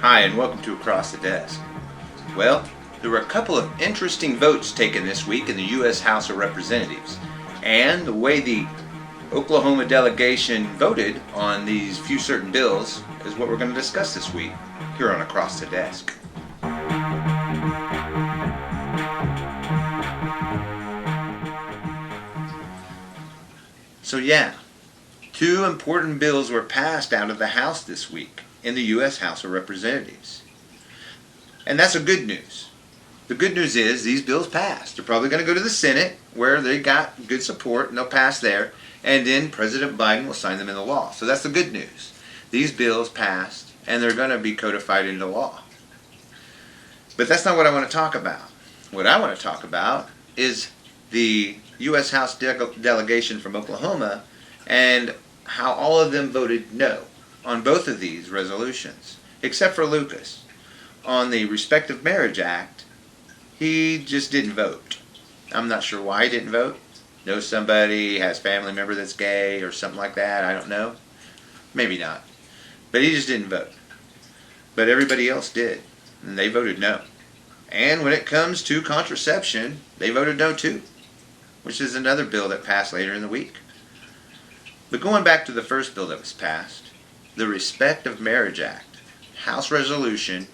Hi, and welcome to Across the Desk. Well, there were a couple of interesting votes taken this week in the U.S. House of Representatives, and the way the Oklahoma delegation voted on these few certain bills is what we're going to discuss this week here on Across the Desk. So yeah, two important bills were passed out of the House this week in the U.S. House of Representatives. And that's a good news. The good news is these bills passed. They're probably going to go to the Senate where they got good support and they'll pass there. And then President Biden will sign them into law. So that's the good news. These bills passed and they're going to be codified into law. But that's not what I want to talk about. What I want to talk about is the U.S. House delegation from Oklahoma and how all of them voted no on both of these resolutions, except for Lucas. On the Respect of Marriage Act, he just didn't vote. I'm not sure why he didn't vote. Knows somebody, has a family member that's gay or something like that, I don't know. Maybe not. But he just didn't vote. But everybody else did, and they voted no. And when it comes to contraception, they voted no too, which is another bill that passed later in the week. But going back to the first bill that was passed, the Respect of Marriage Act, House Resolution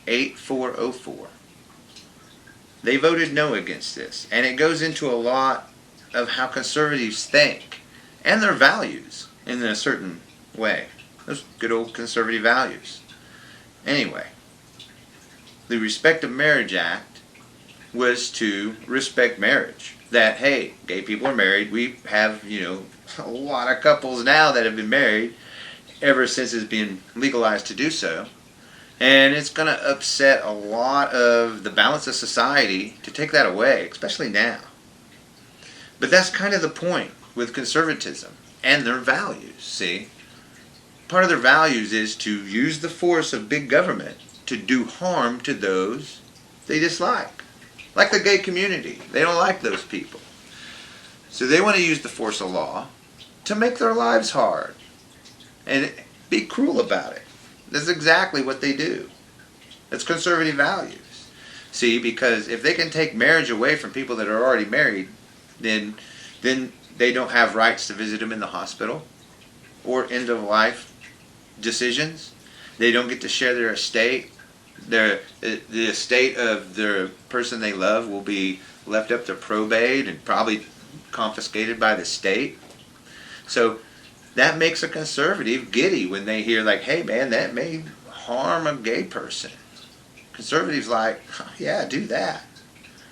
8404. They voted no against this, and it goes into a lot of how conservatives think and their values in a certain way. Those good old conservative values. Anyway, the Respect of Marriage Act was to respect marriage. That, hey, gay people are married. We have, a lot of couples now that have been married ever since it's been legalized to do so. And it's going to upset a lot of the balance of society to take that away, especially now. But that's kind of the point with conservatism and their values, see? Part of their values is to use the force of big government to do harm to those they dislike. Like the gay community. They don't like those people. So they want to use the force of law to make their lives hard and be cruel about it. That's exactly what they do. It's conservative values. See, because if they can take marriage away from people that are already married, then they don't have rights to visit them in the hospital or end of life decisions. They don't get to share their estate. The estate of the person they love will be left up to probate and probably confiscated by the state. So that makes a conservative giddy when they hear like, hey man, that may harm a gay person. Conservatives like, oh, yeah, do that.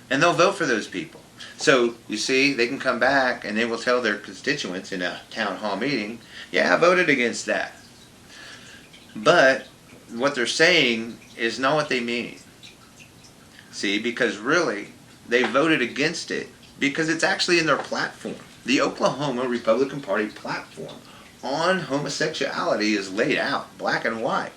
And they'll vote for those people. So, you see, they can come back and they will tell their constituents in a town hall meeting, yeah, I voted against that. But what they're saying is not what they mean. See, because really, they voted against it because it's actually in their platform. The Oklahoma Republican Party platform on homosexuality is laid out, black and white.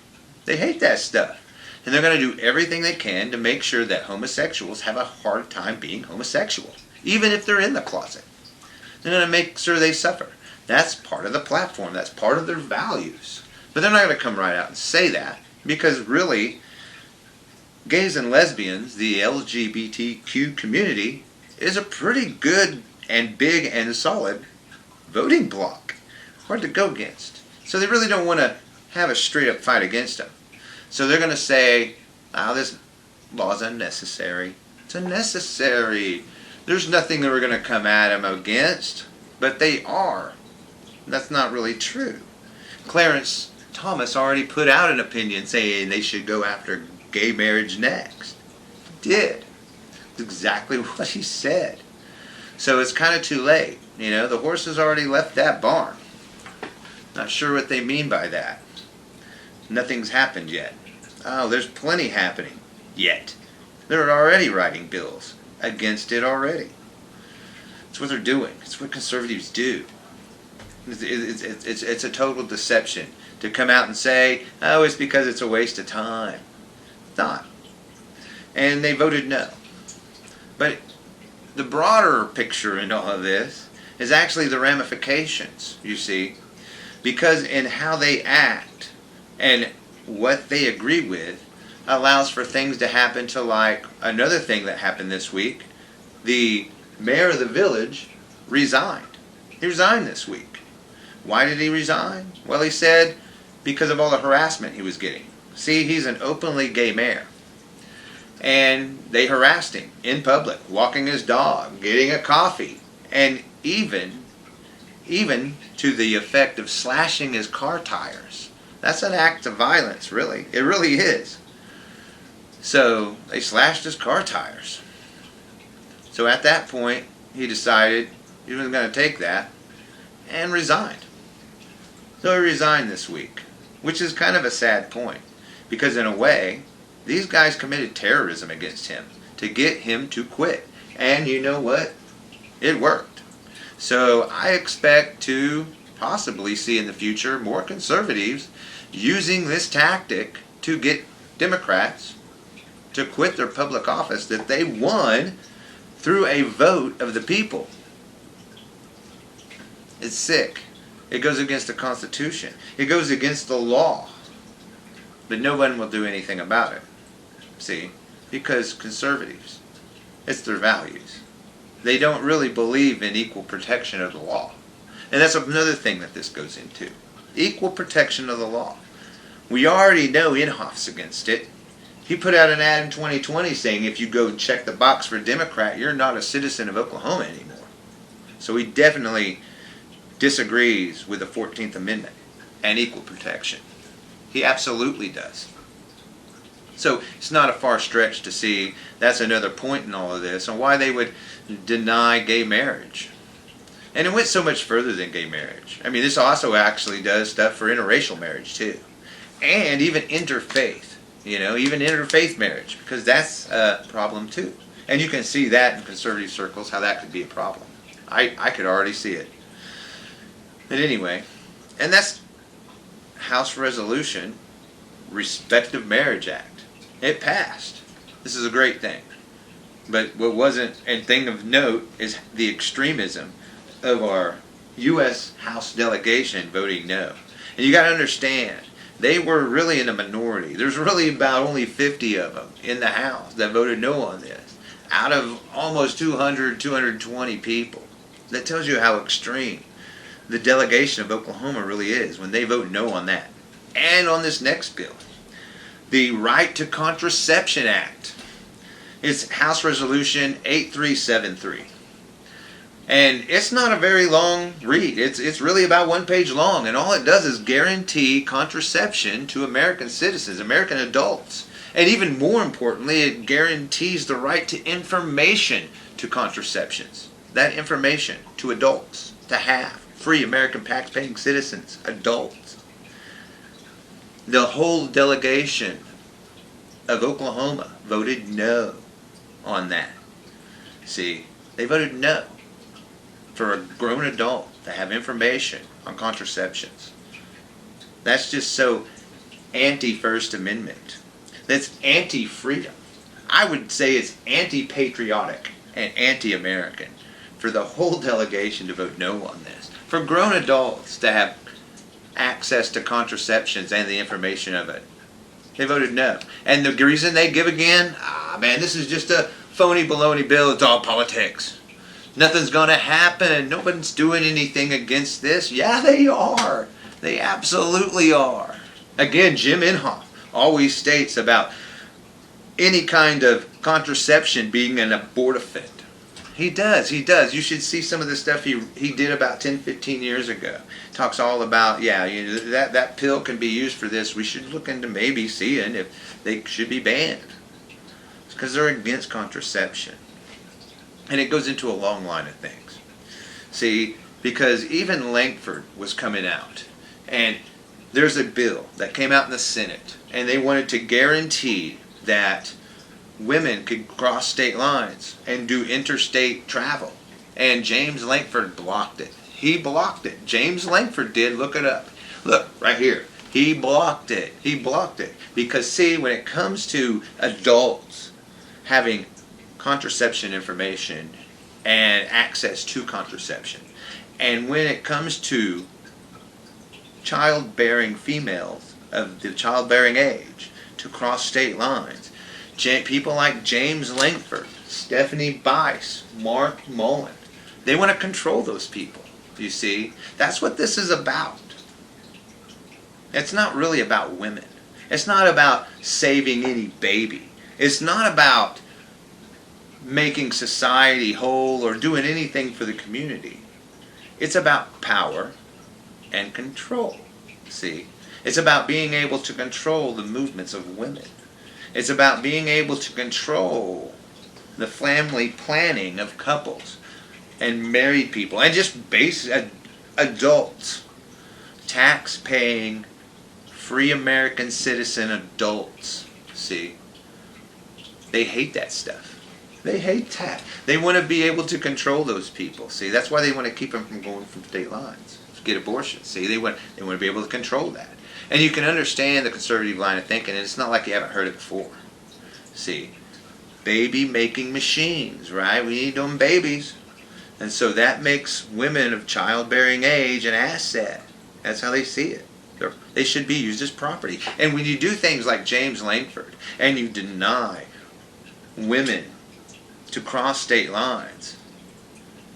They hate that stuff. And they're going to do everything they can to make sure that homosexuals have a hard time being homosexual, even if they're in the closet. They're going to make sure they suffer. That's part of the platform. That's part of their values. But they're not going to come right out and say that because really, gays and lesbians, the LGBTQ community, is a pretty good and big and solid voting bloc. Hard to go against. So they really don't want to have a straight up fight against them. So they're going to say, this law is unnecessary. It's unnecessary. There's nothing that we're going to come at them against. But they are. That's not really true. Clarence Thomas already put out an opinion saying they should go after gay marriage next. He did. That's exactly what he said. So it's kind of too late. The horse has already left that barn. Not sure what they mean by that. Nothing's happened yet. Oh, there's plenty happening yet. They're already writing bills against it already. It's what they're doing. It's what conservatives do. It's a total deception to come out and say, oh, it's because it's a waste of time. It's not. And they voted no. But the broader picture in all of this is actually the ramifications, you see. Because in how they act and what they agree with allows for things to happen to, like another thing that happened this week. The mayor of the village resigned. He resigned this week. Why did he resign? Well, he said because of all the harassment he was getting. See, he's an openly gay mayor. And they harassed him in public, walking his dog, getting a coffee, and even to the effect of slashing his car tires. That's an act of violence, really. It really is. So they slashed his car tires. So at that point, he decided he wasn't going to take that and resigned. So he resigned this week, which is kind of a sad point, because in a way, these guys committed terrorism against him to get him to quit. And you know what? It worked. So I expect to possibly see in the future more conservatives using this tactic to get Democrats to quit their public office that they won through a vote of the people. It's sick. It goes against the Constitution. It goes against the law. But no one will do anything about it. See? Because conservatives, it's their values. They don't really believe in equal protection of the law. And that's another thing that this goes into. Equal protection of the law. We already know Inhofe's against it. He put out an ad in 2020 saying if you go check the box for Democrat, you're not a citizen of Oklahoma anymore. So he definitely disagrees with the 14th Amendment and equal protection. He absolutely does. So it's not a far stretch to see that's another point in all of this and why they would deny gay marriage. And it went so much further than gay marriage. I mean, this also actually does stuff for interracial marriage too. And even interfaith, even interfaith marriage, because that's a problem too. And you can see that in conservative circles, how that could be a problem. I could already see it. But anyway, and that's House Resolution, Respect of Marriage Act. It passed. This is a great thing. But what wasn't, and thing of note, is the extremism of our U.S. House delegation voting no. And you got to understand, they were really in a minority. There's really about only 50 of them in the House that voted no on this, out of almost 220 people. That tells you how extreme the delegation of Oklahoma really is when they vote no on that. And on this next bill, the Right to Contraception Act. It's House Resolution 8373. And it's not a very long read. It's really about 1 page long, and all it does is guarantee contraception to American citizens, American adults. And even more importantly, it guarantees the right to information to contraceptions. That information to adults to have. Free American tax-paying citizens, adults. The whole delegation of Oklahoma voted no on that. See, they voted no for a grown adult to have information on contraceptions. That's just so anti-First Amendment. That's anti-freedom. I would say it's anti-patriotic and anti-American for the whole delegation to vote no on this. For grown adults to have access to contraceptions and the information of it. They voted no. And the reason they give again, this is just a phony baloney bill. It's all politics. Nothing's going to happen. Nobody's doing anything against this. Yeah, they are. They absolutely are. Again, Jim Inhofe always states about any kind of contraception being an abortifacient. He does. You should see some of the stuff he did about 10, 15 years ago. Talks all about, that pill can be used for this. We should look into maybe seeing if they should be banned. It's because they're against contraception. And it goes into a long line of things. See, because even Lankford was coming out, and there's a bill that came out in the Senate, and they wanted to guarantee that women could cross state lines and do interstate travel. And James Lankford blocked it. He blocked it. James Lankford did. Look it up. Look, right here. He blocked it. He blocked it. Because, see, when it comes to adults having contraception information and access to contraception, and when it comes to childbearing females of the childbearing age to cross state lines. People like James Lankford, Stephanie Bice, Mark Mullen, they want to control those people, you see. That's what this is about. It's not really about women. It's not about saving any baby. It's not about making society whole or doing anything for the community. It's about power and control, see. It's about being able to control the movements of women. It's about being able to control the family planning of couples and married people and just basic adults, tax-paying, free American citizen adults, see. They hate that stuff. They hate that. They want to be able to control those people. See, that's why they want to keep them from going from state lines to get abortions. See, they want to be able to control that. And you can understand the conservative line of thinking, and it's not like you haven't heard it before. See, baby making machines, right? We need them babies. And so that makes women of childbearing age an asset. That's how they see it. They should be used as property. And when you do things like James Lankford and you deny women to cross state lines,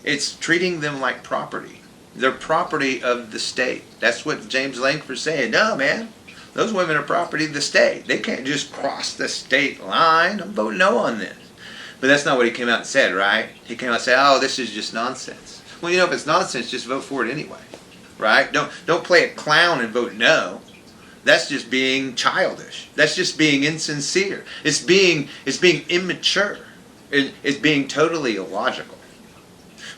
it's treating them like property. They're property of the state. That's what James Lankford's saying. No, man, those women are property of the state. They can't just cross the state line. I'm voting no on this. But that's not what he came out and said, right? He came out and said, oh, this is just nonsense. Well, you know, if it's nonsense, just vote for it anyway, right? Don't play a clown and vote no. That's just being childish. That's just being insincere. It's being immature. It's being totally illogical.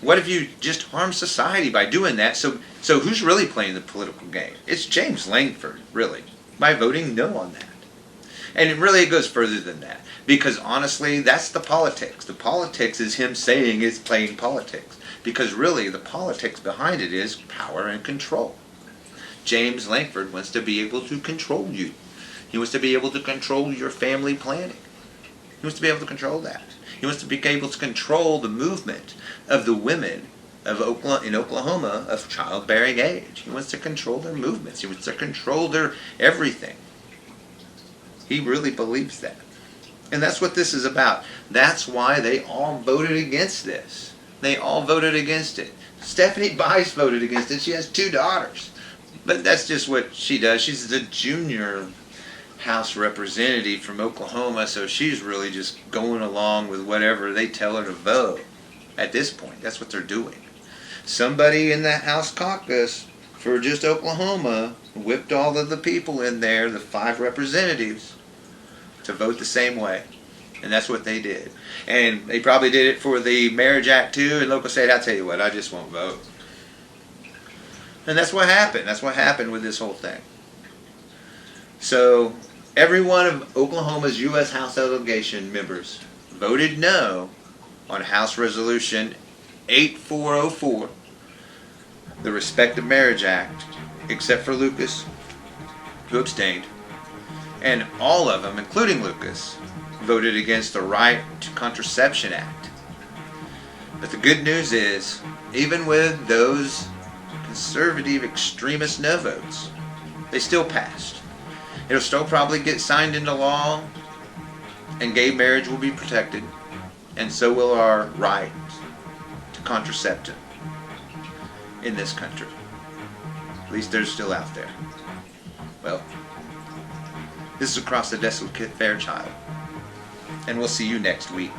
What if you just harm society by doing that? So who's really playing the political game? It's James Lankford, really, by voting no on that. And it really goes further than that. Because honestly, that's the politics. The politics is him saying it's playing politics. Because really, the politics behind it is power and control. James Lankford wants to be able to control you. He wants to be able to control your family planning. He wants to be able to control that. He wants to be able to control the movement of the women in Oklahoma of childbearing age. He wants to control their movements. He wants to control their everything. He really believes that. And that's what this is about. That's why they all voted against this. They all voted against it. Stephanie Bice voted against it. She has 2 daughters. But that's just what she does. She's the junior House representative from Oklahoma, so she's really just going along with whatever they tell her to vote at this point. That's what they're doing. Somebody in that House caucus for just Oklahoma whipped all of the people in there, the 5 representatives, to vote the same way. And that's what they did. And they probably did it for the Marriage Act too, and local state, I'll tell you what, I just won't vote. And that's what happened. That's what happened with this whole thing. So every one of Oklahoma's U.S. House delegation members voted no on House Resolution 8404, the Respect the Marriage Act, except for Lucas, who abstained. And all of them, including Lucas, voted against the Right to Contraception Act. But the good news is, even with those conservative extremist no votes, they still passed. It'll still probably get signed into law, and gay marriage will be protected, and so will our right to contraception in this country. At least they're still out there. Well, this is Across the Desk with Kit Fairchild, and we'll see you next week.